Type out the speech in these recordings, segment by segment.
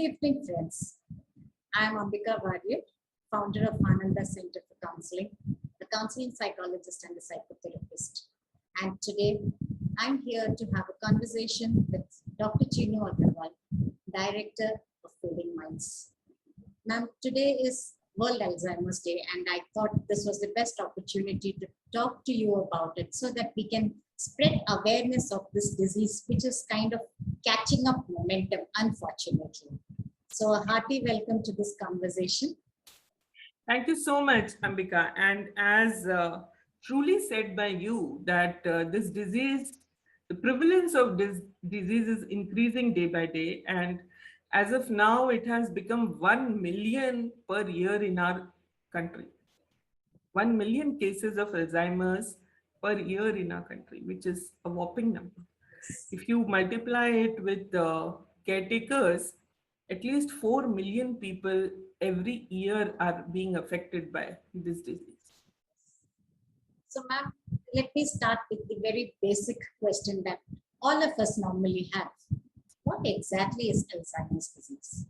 Good evening, friends. I am Ambika Varia, founder of Ananda Center for Counseling, a counseling psychologist and a psychotherapist. And today, I'm here to have a conversation with Dr. Chinu Agarwal, Director of Fading Minds. Ma'am, today is World Alzheimer's Day, and I thought this was the best opportunity to talk to you about it so that we can spread awareness of this disease, which is kind of catching up momentum, unfortunately. So a hearty welcome to this conversation. Thank you so much, Ambika. And as truly said by you, that this disease, the prevalence of this disease is increasing day by day. And as of now, it has become 1 million per year in our country. 1 million cases of Alzheimer's per year in our country, which is a whopping number. If you multiply it with caretakers, at least 4 million people every year are being affected by this disease. So ma'am, let me start with the very basic question that all of us normally have. What exactly is Alzheimer's disease?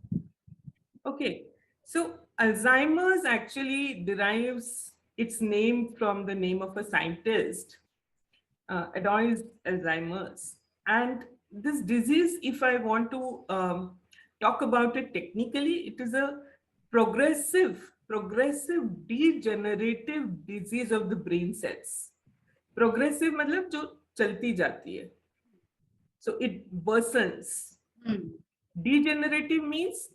Okay, so Alzheimer's actually derives its name from the name of a scientist, Alois Alzheimer's. And this disease, if I want to talk about it technically, it is a progressive degenerative disease of the brain cells. Progressive मतलब जो चलती जाती है. So it worsens. Degenerative means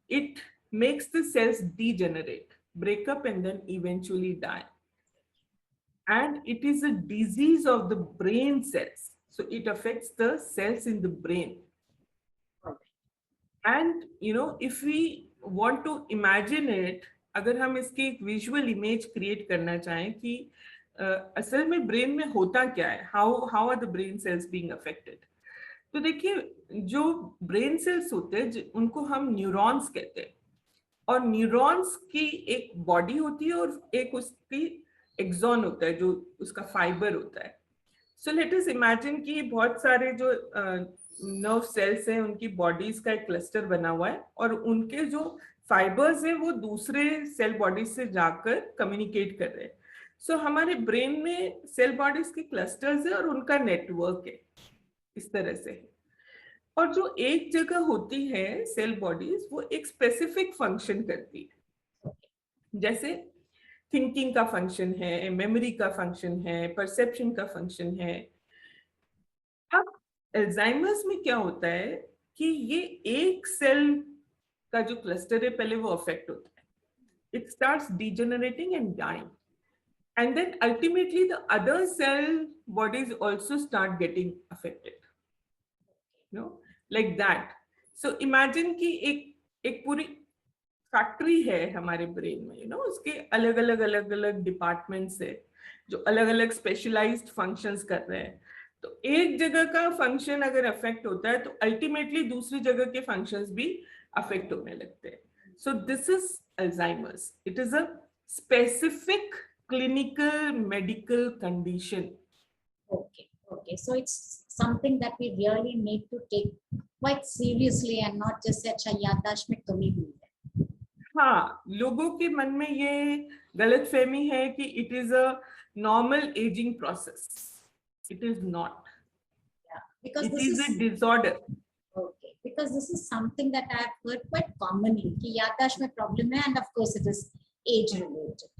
it makes the cells degenerate, break up, and then eventually die. And it is a disease of the brain cells. So it affects the cells in the brain. And if we want to imagine it, अगर हम इसकी एक visual image create करना चाहें कि असल में brain में होता क्या है, how are the brain cells being affected, तो देखिए जो ब्रेन सेल्स होते हैं उनको हम न्यूरॉन्स कहते हैं, और न्यूरॉन्स की एक बॉडी होती है और एक उसकी एक्सॉन होता है जो उसका फाइबर होता है. सो लेट अस इमेजिन कि बहुत सारे जो नर्व सेल्स हैं उनकी बॉडीज का एक क्लस्टर बना हुआ है, और उनके जो फाइबर्स हैं वो दूसरे सेल बॉडीज से जाकर कम्युनिकेट कर रहे हैं. सो हमारे ब्रेन में सेल बॉडीज के क्लस्टर्स है और उनका नेटवर्क है इस तरह से. और जो एक जगह होती है सेल बॉडीज, वो एक स्पेसिफिक फंक्शन करती है. जैसे थिंकिंग का फंक्शन है, मेमोरी का फंक्शन है, परसेप्शन का फंक्शन है. अब अल्जाइमर्स में क्या होता है कि ये एक सेल का जो क्लस्टर है पहले वो अफेक्ट होता है. It starts degenerating and dying, and then ultimately the other cell bodies also start getting affected, like that. So imagine कि एक पूरी फैक्ट्री है हमारे ब्रेन में, उसके अलग अलग डिपार्टमेंट्स है जो अलग अलग स्पेशलाइज्ड फंक्शंस कर रहे हैं. तो एक जगह का फंक्शन अगर अफेक्ट होता है तो अल्टीमेटली दूसरी जगह के फंक्शंस भी अफेक्ट होने लगते हैं. So this is Alzheimer's. It is a specific clinical medical condition. Okay. So it's something that we really need to take quite seriously and not just say अच्छा याददाश्त में कमी हुई है. हाँ, लोगों के मन में ये गलतफहमी है कि it is a normal aging process. It is not. Yeah, because it this is a disorder. Okay, because this is something that I have heard quite commonly कि याददाश्त में problem है, and of course it is age related.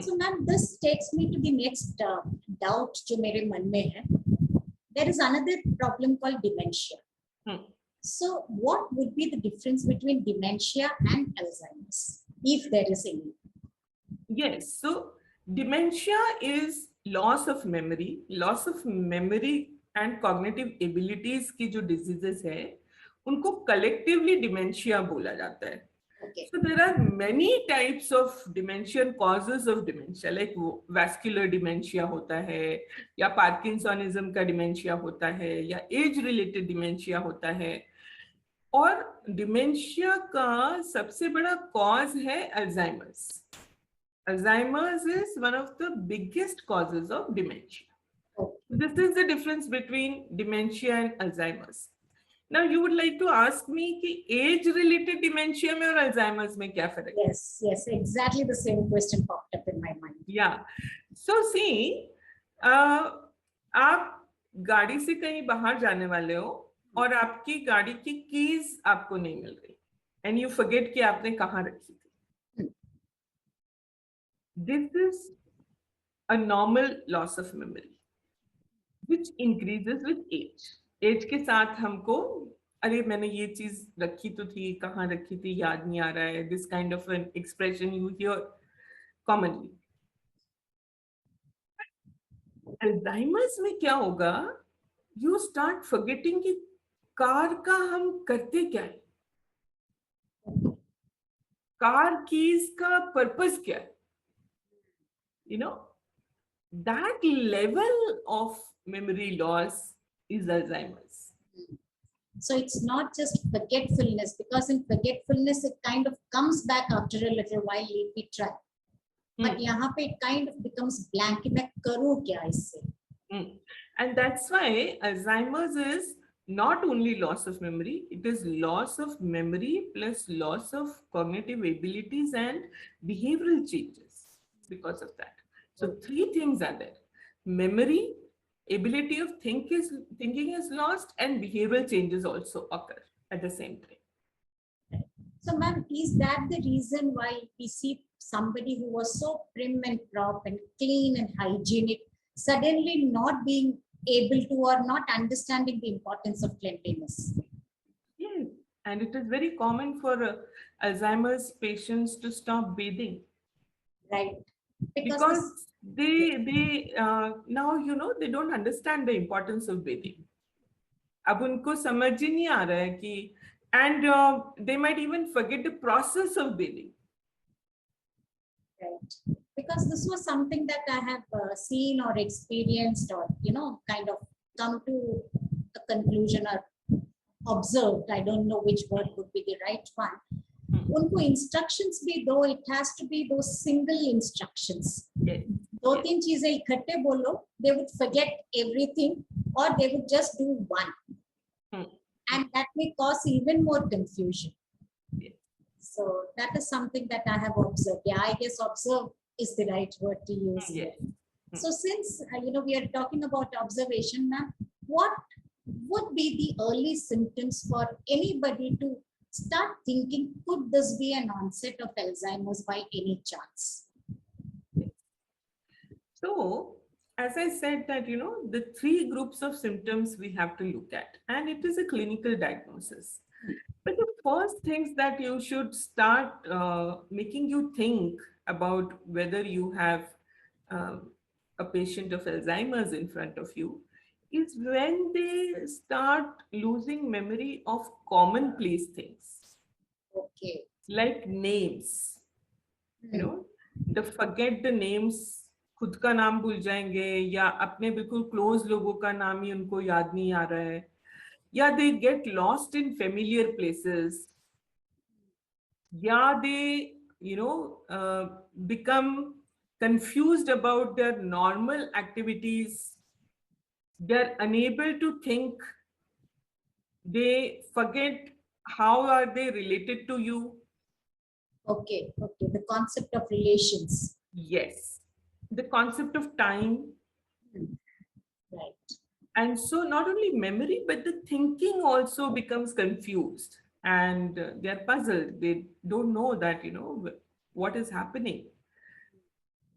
So ma'am, this takes me to the next doubt जो मेरे मन में है. There is another problem called dementia. So what would be the difference between dementia and Alzheimer's, if there is any? Yes, so dementia is loss of memory and cognitive abilities की जो diseases है उनको collectively dementia बोला जाता है. Okay. So there are many types of dementia, causes of dementia, like vascular dementia होता है, या पार्किंसोनिज्म का डिमेंशिया होता है, या एज रिलेटेड डिमेंशिया होता है. और डिमेंशिया का सबसे बड़ा कॉज है Alzheimer's. Alzheimer's is one of the biggest causes of dementia. This is the difference between dementia and Alzheimer's. Now you would like to ask me कि age related dementia में और Alzheimer's में क्या फर्क है? Yes, exactly the same question popped up in my mind. Yeah. So see, आप गाड़ी से कहीं बाहर जाने वाले हो और आपकी गाड़ी की कीज आपको नहीं मिल रही and you forget कि आपने कहाँ रखी थी. This is a normal loss of memory which increases with age. Age के साथ हमको अरे मैंने ये चीज रखी तो थी, कहाँ रखी थी याद नहीं आ रहा है. This kind of an expression you hear commonly. Alzheimer's में क्या होगा? You start forgetting कि कार का हम करते क्या है, कार कीज का पर्पस क्या है. You know, that level of memory loss is Alzheimer's. So it's not just forgetfulness, because in forgetfulness it kind of comes back after a little while if we try. But यहाँ पे it kind of becomes blank कि मैं करूँ क्या इससे. And that's why Alzheimer's is not only loss of memory, it is loss of memory plus loss of cognitive abilities and behavioral changes because of that. So three things are there: memory, ability of thinking is lost, and behavioral changes also occur at the same time. So ma'am, is that the reason why we see somebody who was so prim and proper and clean and hygienic suddenly not being able to or not understanding the importance of cleanliness? Yes, and it is very common for Alzheimer's patients to stop bathing. Right. Because they now you know they don't understand the importance of bathing. अब उनको समझ ही नहीं आ रहा है कि and they might even forget the process of bathing. Right. Because this was something that I have seen or experienced or kind of come to a conclusion or observed. I don't know which word would be the right one. उनको instructions भी दो, it has to be those single instructions. Yes. दो तीन चीजें इकट्ठे बोलो, they would forget everything or they would just do one. And that may cause even more confusion. Yes. So that is something that I have observed. Yeah, I guess observe is the right word to use. Yes. So since we are talking about observation, ma'am, what would be the early symptoms for anybody to start thinking, could this be an onset of Alzheimer's by any chance? So, as I said that, the three groups of symptoms we have to look at, and it is a clinical diagnosis. But the first things that you should start making you think about whether you have a patient of Alzheimer's in front of you is when they start losing memory of commonplace things. Okay. Like names. They forget the names. खुद का नाम भूल जाएंगे या अपने बिल्कुल close लोगों का नाम ही उनको याद नहीं आ रहा है, या they get lost in familiar places, या they become confused about their normal activities, they're unable to think, they forget how are they related to you. Okay, the concept of relations. Yes. The concept of time. Right. And so not only memory, but the thinking also becomes confused and they're puzzled. They don't know that, what is happening.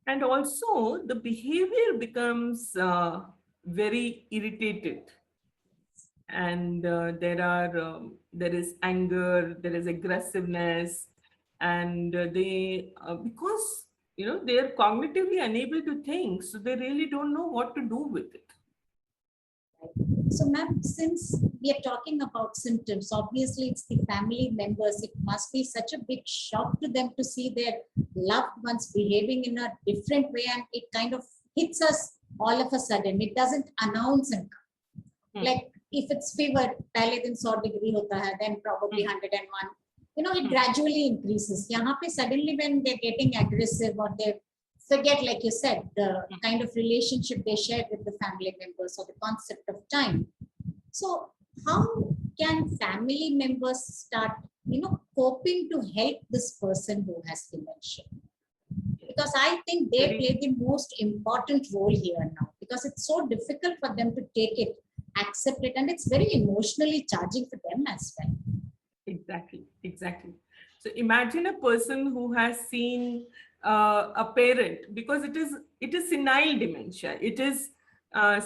And also the behavior becomes very irritated. And there is anger, there is aggressiveness, and because they are cognitively unable to think, so they really don't know what to do with it. So ma'am, since we are talking about symptoms, obviously it's the family members. It must be such a big shock to them to see their loved ones behaving in a different way, and it kind of hits us all of a sudden. It doesn't announce and come. Like if it's fever, pehle din 100 degree hota hai, then probably 101. It gradually increases. Yahan pe suddenly when they're getting aggressive or they forget, like you said, the kind of relationship they share with the family members or the concept of time. So how can family members start, coping to help this person who has dementia? Because I think they Very play the most important role here now, because it's so difficult for them to take it, accept it, and it's very emotionally charging for them as well. Exactly, exactly. So imagine a person who has seen a parent, because it is senile dementia. It is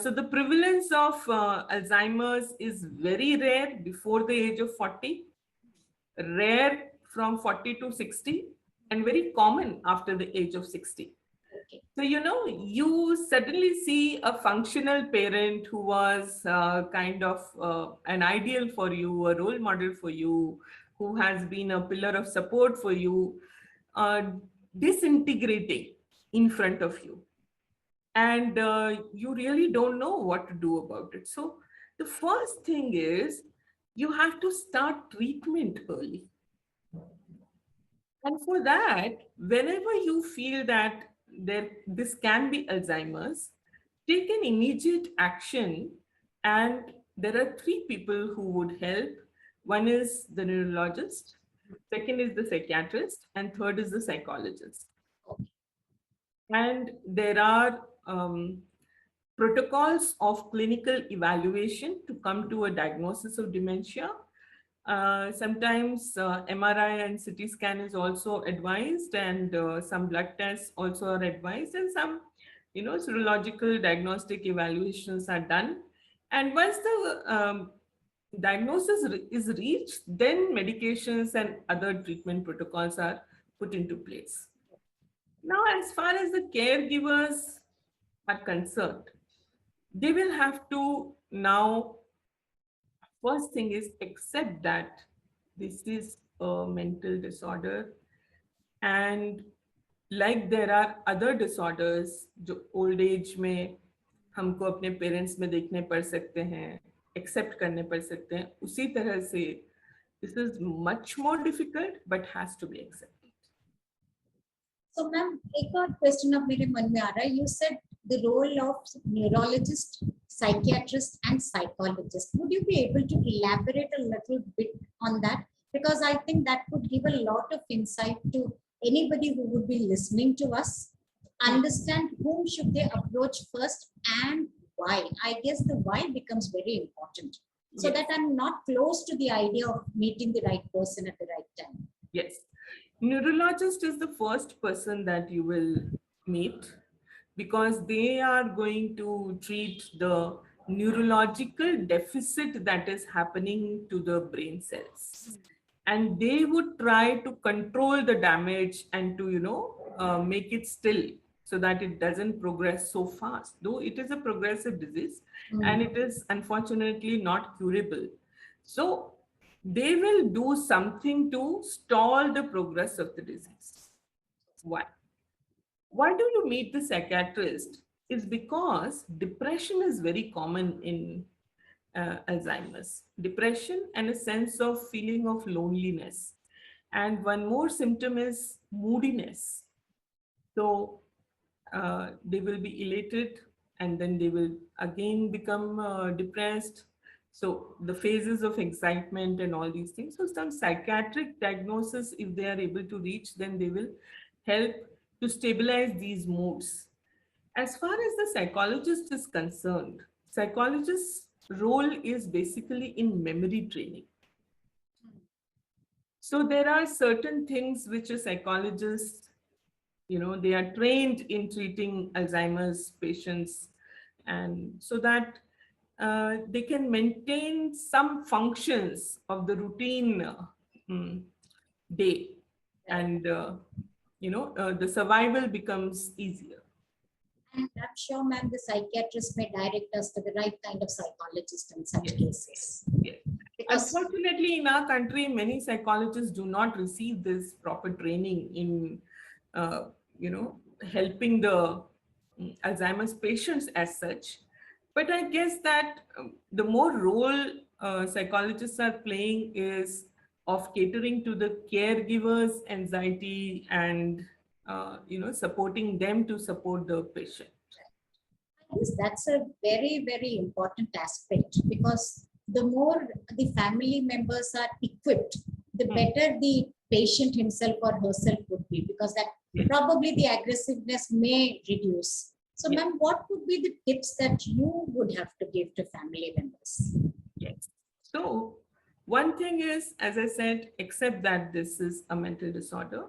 so the prevalence of Alzheimer's is very rare before the age of 40, rare from 40 to 60, and very common after the age of 60. Okay. So, you suddenly see a functional parent who was kind of an ideal for you, a role model for you, who has been a pillar of support for you, uh, disintegrating in front of you. And you really don't know what to do about it. So, the first thing is you have to start treatment early. And for that, whenever you feel that this can be Alzheimer's, take an immediate action. And there are three people who would help. One is the neurologist, second is the psychiatrist, and third is the psychologist. And there are protocols of clinical evaluation to come to a diagnosis of dementia. Sometimes MRI and CT scan is also advised, and some blood tests also are advised, and some, serological diagnostic evaluations are done. And once the diagnosis is reached, then medications and other treatment protocols are put into place. Now, as far as the caregivers are concerned, they will have to now, first thing is accept that this is a mental disorder, and like there are other disorders जो old age में हमको अपने parents में देखने पड़ सकते हैं, accept करने पड़ सकते हैं, उसी तरह से this is much more difficult but has to be accepted. So, ma'am, एक और क्वेश्चन अब मेरे मन में आ रहा है. You said the role of neurologist, psychiatrist, and psychologist. Would you be able to elaborate a little bit on that? Because I think that could give a lot of insight to anybody who would be listening to us. Understand whom should they approach first and why. I guess the why becomes very important, so Yes. that I'm not close to the idea of meeting the right person at the right time. Yes. Neurologist is the first person that you will meet, because they are going to treat the neurological deficit that is happening to the brain cells. And they would try to control the damage and to, make it still so that it doesn't progress so fast. Though it is a progressive disease and it is unfortunately not curable. So they will do something to stall the progress of the disease. Why? Why do you meet the psychiatrist? Is because depression is very common in Alzheimer's. Depression and a sense of feeling of loneliness. And one more symptom is moodiness. So they will be elated and then they will again become depressed. So the phases of excitement and all these things. So some psychiatric diagnosis, if they are able to reach, then they will help to stabilize these moods. As far as the psychologist is concerned, psychologist's role is basically in memory training. So there are certain things which a psychologist, they are trained in treating Alzheimer's patients, and so that they can maintain some functions of the routine day, and the survival becomes easier. And I'm sure, ma'am, the psychiatrist may direct us to the right kind of psychologist in such cases. Yes. Unfortunately, in our country, many psychologists do not receive this proper training in, helping the Alzheimer's patients as such. But I guess that the more role psychologists are playing is of catering to the caregiver's anxiety and, supporting them to support the patient. I guess that's a very, very important aspect, because the more the family members are equipped, the better the patient himself or herself would be, because that Yes. probably the aggressiveness may reduce. So, Yes. ma'am, what would be the tips that you would have to give to family members? Yes. So one thing is, as I said, accept that this is a mental disorder.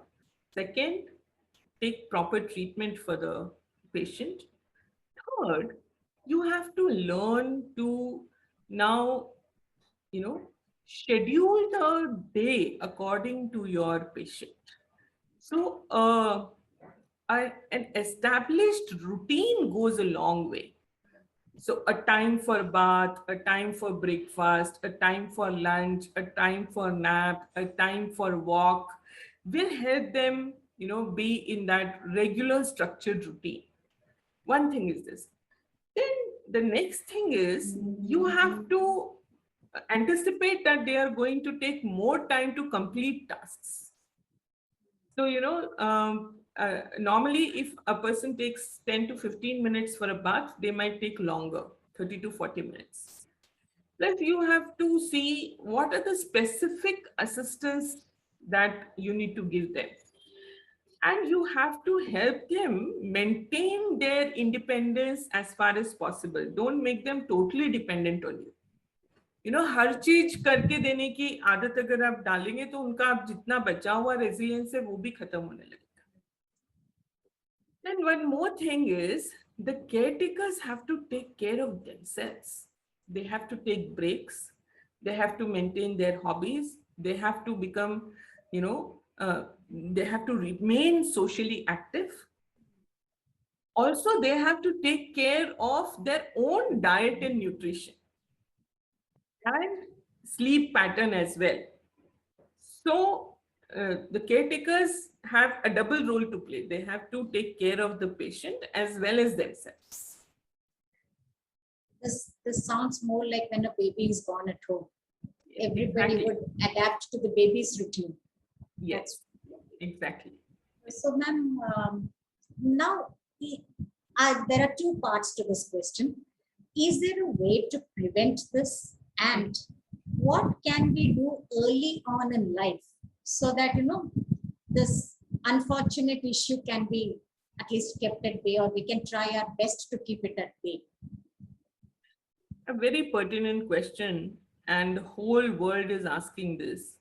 Second, take proper treatment for the patient. Third, you have to learn to now, schedule the day according to your patient. So an established routine goes a long way. So a time for bath, a time for breakfast, a time for lunch, a time for nap, a time for walk will help them, be in that regular structured routine. One thing is this. Then the next thing is you have to anticipate that they are going to take more time to complete tasks. So, normally if a person takes 10 to 15 minutes for a bath, they might take longer, 30 to 40 minutes. Plus, you have to see what are the specific assistance that you need to give them. And you have to help them maintain their independence as far as possible. Don't make them totally dependent on you. हर चीज करके देने की आदत अगर आप डालेंगे तो उनका आप जितना बचा हुआ रेजिलियंस है वो भी खत्म होने लगेगा. Then one more thing is the caretakers have to take care of themselves. They have to take breaks. They have to maintain their hobbies. They have to become, they have to remain socially active. Also, they have to take care of their own diet and nutrition and sleep pattern as well. So the caretakers have a double role to play. They have to take care of the patient as well as themselves. This sounds more like when a baby is born at home. Everybody Exactly. would adapt to the baby's routine. Yes, exactly. So, ma'am, now there are two parts to this question. Is there a way to prevent this? And what can we do early on in life so that, this unfortunate issue can be at least kept at bay, or we can try our best to keep it at bay? A very pertinent question, and the whole world is asking this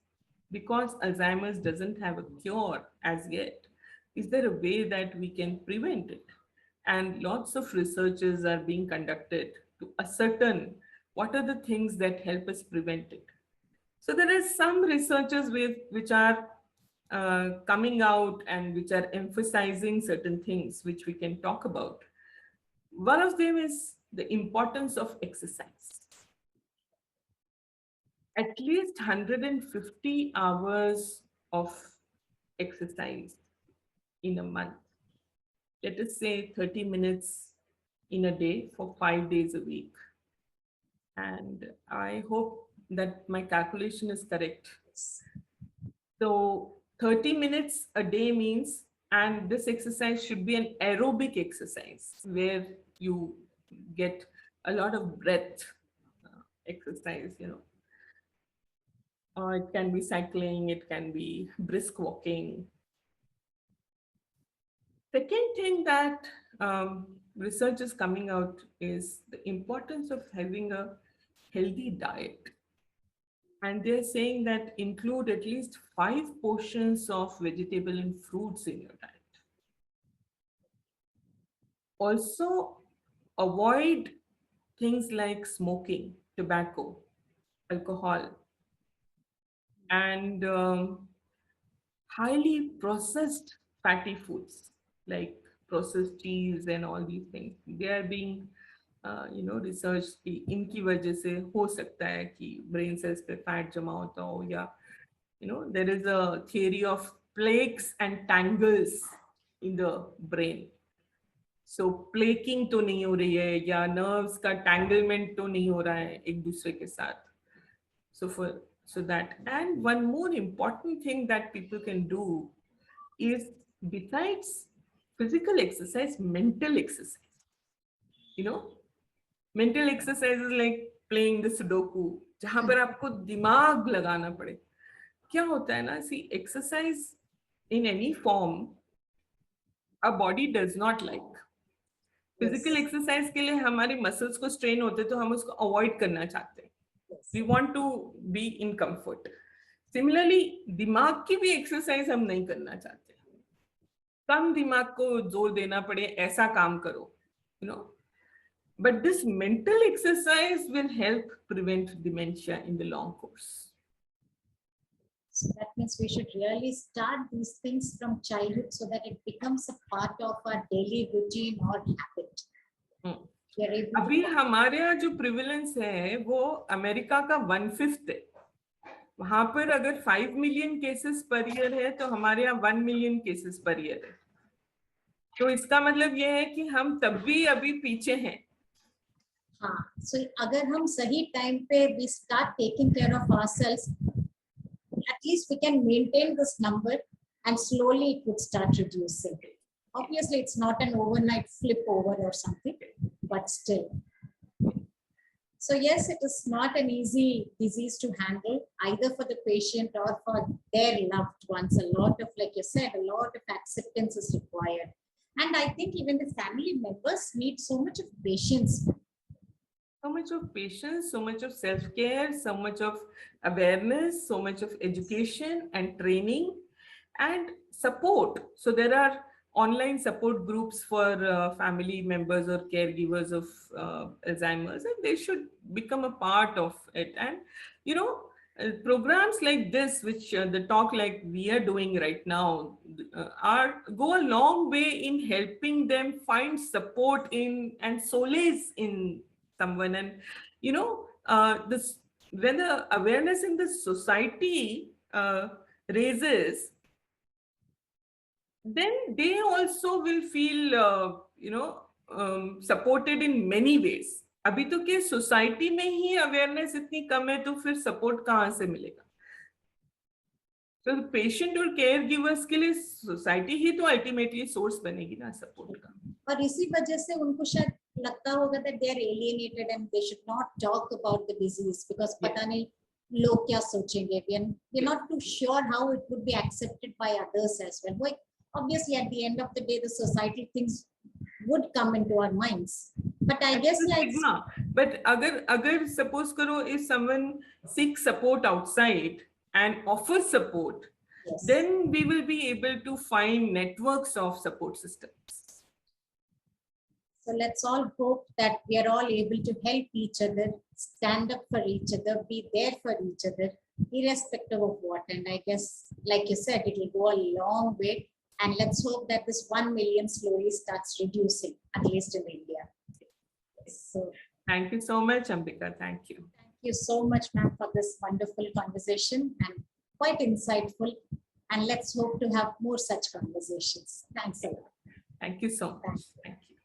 because Alzheimer's doesn't have a cure as yet. Is there a way that we can prevent it? And lots of researches are being conducted to ascertain what are the things that help us prevent it. So there are some researchers which are coming out and which are emphasizing certain things which we can talk about. One of them is the importance of exercise. At least 150 hours of exercise in a month. Let us say 30 minutes in a day for 5 days a week. And I hope that my calculation is correct. So 30 minutes a day means, and this exercise should be an aerobic exercise where you get a lot of breath exercise, Or it can be cycling, it can be brisk walking. Second thing that research is coming out is the importance of having a healthy diet. And they're saying that include at least 5 portions of vegetable and fruits in your diet. Also, avoid things like smoking, tobacco, alcohol, and highly processed fatty foods like processed cheese and all these things. They are being research कि इनकी वजह से हो सकता है कि brain cells पे fat जमा होता हो, या there is a theory of plaques and tangles in the brain. So plaking तो नहीं हो रही है या nerves का tanglement तो नहीं हो रहा है एक दूसरे के साथ. So that, and one more important thing that people can do is, besides physical exercise, mental exercise. Mental exercises like playing the sudoku, जहां पर आपको दिमाग लगाना पड़े. क्या होता है ना, see, exercise in any form our body does not like. Physical exercise के लिए हमारे मसल्स को स्ट्रेन होते तो हम उसको अवॉइड करना चाहते हैं. We want to be in comfort. Similarly दिमाग की भी एक्सरसाइज हम नहीं करना चाहते. कम दिमाग को जोर देना पड़े, ऐसा काम करो, you know. But this mental exercise will help prevent dementia in the long course. So that means we should really start these things from childhood so that it becomes a part of our daily routine or habit. We are able to- अभी हमारे यहाँ जो prevalence है वो America का 1/5 है. वहां पर अगर 5 मिलियन केसेस पर ईयर है तो हमारे यहाँ 1 मिलियन केसेस पर ईयर है. तो इसका मतलब ये है कि हम तब भी अभी पीछे हैं. हाँ, so अगर हम सही टाइम पे we start taking care of ourselves, at least we can maintain this number and slowly it would start reducing. Obviously, it's not an overnight flip over or something, but still. So yes, it is not an easy disease to handle either for the patient or for their loved ones. A lot of, like you said, a lot of acceptance is required. And I think even the family members need so much of patience. So much of patience, so much of self-care, so much of awareness, so much of education and training and support. So there are online support groups for family members or caregivers of Alzheimer's, and they should become a part of it. And, you know, programs like this, which the talk like we are doing right now, go a long way in helping them find support in and solace in someone. And you know, this, when the awareness in the society raises, then they also will feel supported in many ways. अभी तो के society में ही awareness इतनी कम है तो फिर support कहाँ से मिलेगा. तो पेशेंट और केयर गिवर्स के लिए सोसाइटी ही तो अल्टीमेटली सोर्स बनेगी ना सपोर्ट का. और इसी वजह से उनको शायद लगता होगा that they are alienated and they should not talk about the disease because पता नहीं लोग क्या सोचेंगे. We're not too sure how it would be accepted by others as well. Like, obviously, at the end of the day, the societal things would come into our minds. But I guess like. But अगर suppose करो, if someone seeks support outside and offers support, Yes. then we will be able to find networks of support systems. So let's all hope that we are all able to help each other, stand up for each other, be there for each other, irrespective of what. And I guess, like you said, it will go a long way. And let's hope that this 1 million slowly starts reducing, at least in India. So Thank you so much, Ambika. Thank you. thank you so much, ma'am, for this wonderful conversation and quite insightful. And let's hope to have more such conversations. Thanks a lot. Thank you so much. Thank you.